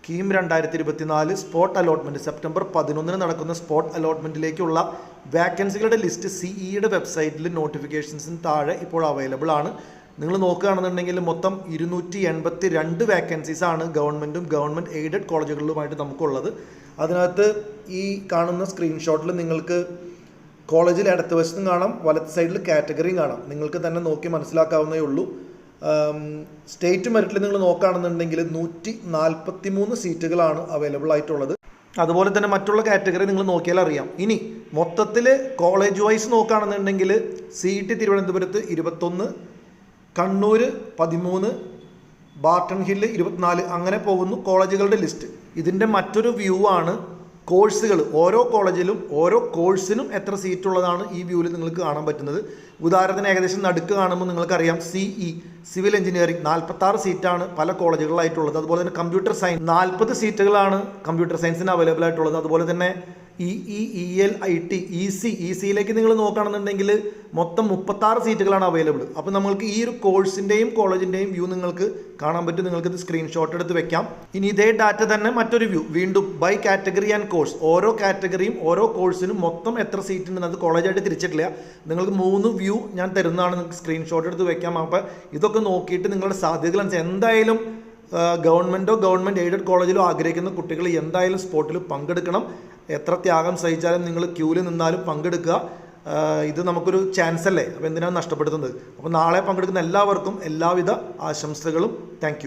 KEAM 2024 spot allotment September 11 നടക്കുന്ന spot അലോട്ട്മെൻറ്റിലേക്കുള്ള വാക്കൻസികളുടെ list സിഇയുടെ വെബ്സൈറ്റിൽ നോട്ടിഫിക്കേഷൻസിന് താഴെ ഇപ്പോൾ അവൈലബിൾ ആണ്. നിങ്ങൾ നോക്കുകയാണെന്നുണ്ടെങ്കിൽ മൊത്തം 282 വാക്കൻസീസാണ് ഗവൺമെൻറ്റും ഗവൺമെൻറ് എയ്ഡഡ് കോളേജുകളിലുമായിട്ട് നമുക്കുള്ളത്. അതിനകത്ത് ഈ കാണുന്ന സ്ക്രീൻഷോട്ടിൽ നിങ്ങൾക്ക് കോളേജിൽ ഇടത്ത് വശത്തും കാണാം, വലത്ത് സൈഡിൽ കാറ്റഗറിയും കാണാം. നിങ്ങൾക്ക് തന്നെ നോക്കി മനസ്സിലാക്കാവുന്നേ ഉള്ളൂ. സ്റ്റേറ്റ് മെറിറ്റിൽ നിങ്ങൾ നോക്കുകയാണെന്നുണ്ടെങ്കിൽ 143 സീറ്റുകളാണ് അവൈലബിൾ ആയിട്ടുള്ളത്. അതുപോലെ തന്നെ മറ്റുള്ള കാറ്റഗറി നിങ്ങൾ നോക്കിയാൽ അറിയാം. ഇനി മൊത്തത്തിൽ കോളേജ് വൈസ് നോക്കുകയാണെന്നുണ്ടെങ്കിൽ CET തിരുവനന്തപുരത്ത് 21, കണ്ണൂർ 13, ബാർട്ടൺ ഹില്ല് 24, അങ്ങനെ പോകുന്നു കോളേജുകളുടെ ലിസ്റ്റ്. ഇതിൻ്റെ മറ്റൊരു വ്യൂ ആണ് കോഴ്സുകൾ. ഓരോ കോളേജിലും ഓരോ കോഴ്സിനും എത്ര സീറ്റ് ഉള്ളതാണ് ഈ വ്യൂവിൽ നിങ്ങൾക്ക് കാണാൻ പറ്റുന്നത്. ഉദാഹരണത്തിന് ഏകദേശം നടുക്ക് കാണുമ്പോൾ നിങ്ങൾക്കറിയാം CE സിവിൽ എഞ്ചിനീയറിംഗ് 46 സീറ്റാണ് പല കോളേജുകളിലായിട്ടുള്ളത്. അതുപോലെ തന്നെ കമ്പ്യൂട്ടർ സയൻസ് 40 സീറ്റുകളാണ് കമ്പ്യൂട്ടർ സയൻസിന് അവൈലബിൾ ആയിട്ടുള്ളത്. അതുപോലെ തന്നെ EE, EL, IT, ECയിലേക്ക് നിങ്ങൾ നോക്കുകയാണെന്നുണ്ടെങ്കിൽ മൊത്തം 36 സീറ്റുകളാണ് അവൈലബിൾ. അപ്പോൾ നമ്മൾക്ക് ഈ ഒരു കോഴ്സിൻ്റെയും കോളേജിൻ്റെയും വ്യൂ നിങ്ങൾക്ക് കാണാൻ പറ്റും. നിങ്ങൾക്കിത് സ്ക്രീൻഷോട്ട് എടുത്ത് വെക്കാം. ഇനി ഇതേ ഡാറ്റ തന്നെ മറ്റൊരു വ്യൂ, വീണ്ടും ബൈ കാറ്റഗറി ആൻഡ് കോഴ്സ്. ഓരോ കാറ്റഗറിയും ഓരോ കോഴ്സിനും മൊത്തം എത്ര സീറ്റ് ഉണ്ടെന്ന് അത് കോളേജായിട്ട് തിരിച്ചിട്ടില്ല. നിങ്ങൾക്ക് 3 വ്യൂ ഞാൻ തരുന്നതാണ്, നിങ്ങൾക്ക് സ്ക്രീൻഷോട്ട് എടുത്ത് വെക്കാം. അപ്പോൾ ഇതൊക്കെ നോക്കിയിട്ട് നിങ്ങളുടെ സാധ്യതകൾ എന്തായാലും ഗവൺമെൻറ്റോ ഗവൺമെൻറ് എയ്ഡഡ് കോളേജിലോ ആഗ്രഹിക്കുന്ന കുട്ടികൾ എന്തായാലും സ്പോട്ടിൽ പങ്കെടുക്കണം. എത്ര ത്യാഗം സഹിച്ചാലും നിങ്ങൾ ക്യൂവിൽ നിന്നാലും പങ്കെടുക്കുക. ഇത് നമുക്കൊരു ചാൻസ് അല്ലേ, അപ്പോൾ എന്തിനാണ് നഷ്ടപ്പെടുത്തുന്നത്? അപ്പോൾ നാളെ പങ്കെടുക്കുന്ന എല്ലാവർക്കും എല്ലാവിധ ആശംസകളും. താങ്ക്